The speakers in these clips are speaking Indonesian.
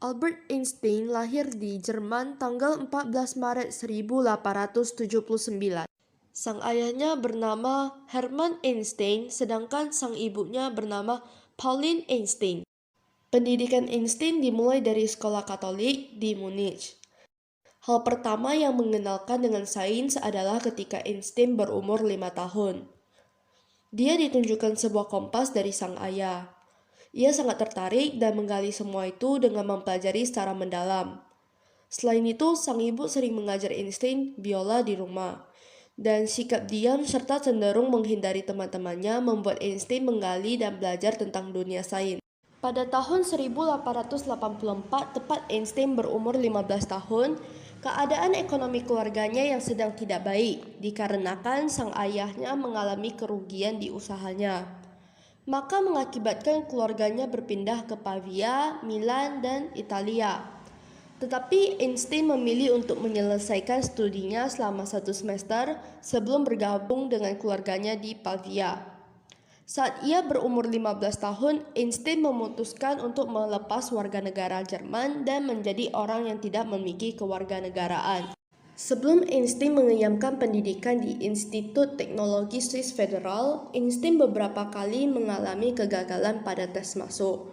Albert Einstein lahir di Jerman tanggal 14 Maret 1879. Sang ayahnya bernama Hermann Einstein, sedangkan sang ibunya bernama Pauline Einstein. Pendidikan Einstein dimulai dari sekolah Katolik di Munich. Hal pertama yang mengenalkan dengan sains adalah ketika Einstein berumur 5 tahun. Dia ditunjukkan sebuah kompas dari sang ayah. Ia sangat tertarik dan menggali semua itu dengan mempelajari secara mendalam. Selain itu, sang ibu sering mengajar Einstein biola di rumah. Dan sikap diam serta cenderung menghindari teman-temannya membuat Einstein menggali dan belajar tentang dunia sains. Pada tahun 1884, tepat Einstein berumur 15 tahun, keadaan ekonomi keluarganya yang sedang tidak baik dikarenakan sang ayahnya mengalami kerugian di usahanya. Maka mengakibatkan keluarganya berpindah ke Pavia, Milan, dan Italia. Tetapi Einstein memilih untuk menyelesaikan studinya selama 1 semester sebelum bergabung dengan keluarganya di Pavia. Saat ia berumur 15 tahun, Einstein memutuskan untuk melepas warganegara Jerman dan menjadi orang yang tidak memiliki kewarganegaraan. Sebelum Einstein mengenyamkan pendidikan di Institut Teknologi Swiss Federal, Einstein beberapa kali mengalami kegagalan pada tes masuk.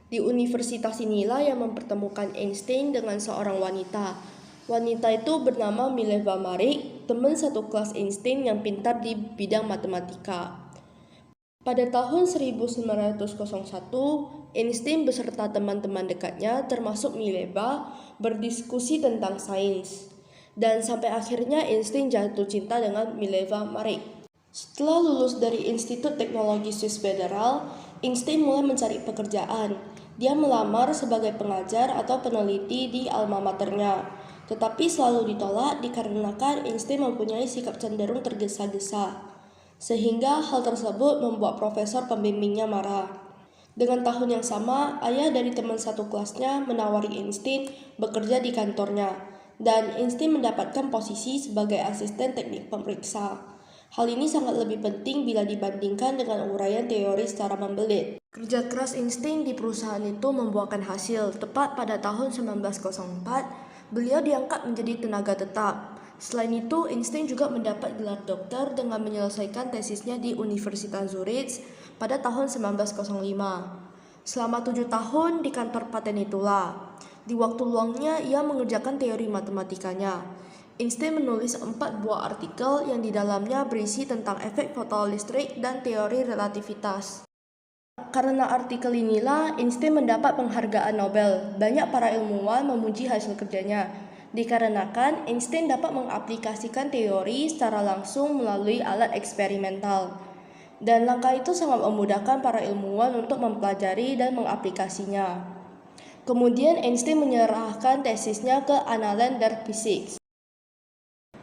Di universitas inilah yang mempertemukan Einstein dengan seorang wanita. Wanita itu bernama Mileva Maric, teman satu kelas Einstein yang pintar di bidang matematika. Pada tahun 1901, Einstein beserta teman-teman dekatnya termasuk Mileva berdiskusi tentang sains. Dan sampai akhirnya Einstein jatuh cinta dengan Mileva Maric. Setelah lulus dari Institut Teknologi Swiss Federal, Einstein mulai mencari pekerjaan. Dia melamar sebagai pengajar atau peneliti di alma maternya, tetapi selalu ditolak dikarenakan Einstein mempunyai sikap cenderung tergesa-gesa. Sehingga hal tersebut membuat profesor pembimbingnya marah. Dengan tahun yang sama, ayah dari teman satu kelasnya menawari Einstein bekerja di kantornya. Dan Einstein mendapatkan posisi sebagai asisten teknik pemeriksa. Hal ini sangat lebih penting bila dibandingkan dengan uraian teori secara membelit. Kerja keras Einstein di perusahaan itu membuahkan hasil. Tepat pada tahun 1904, beliau diangkat menjadi tenaga tetap. Selain itu, Einstein juga mendapat gelar doktor dengan menyelesaikan tesisnya di Universitas Zurich pada tahun 1905. Selama 7 tahun di kantor paten itulah. Di waktu luangnya, ia mengerjakan teori matematikanya. Einstein menulis 4 buah artikel yang di dalamnya berisi tentang efek fotolistrik dan teori relativitas. Karena artikel inilah, Einstein mendapat penghargaan Nobel. Banyak para ilmuwan memuji hasil kerjanya, dikarenakan Einstein dapat mengaplikasikan teori secara langsung melalui alat eksperimental. Dan langkah itu sangat memudahkan para ilmuwan untuk mempelajari dan mengaplikasinya. Kemudian Einstein menyerahkan tesisnya ke Annalen der Physik.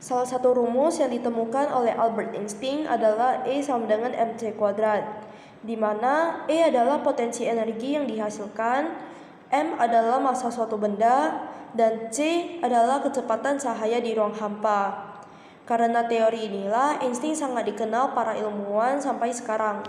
Salah satu rumus yang ditemukan oleh Albert Einstein adalah E sama dengan mc², di mana E adalah potensi energi yang dihasilkan, m adalah massa suatu benda, dan c adalah kecepatan cahaya di ruang hampa. Karena teori inilah Einstein sangat dikenal para ilmuwan sampai sekarang.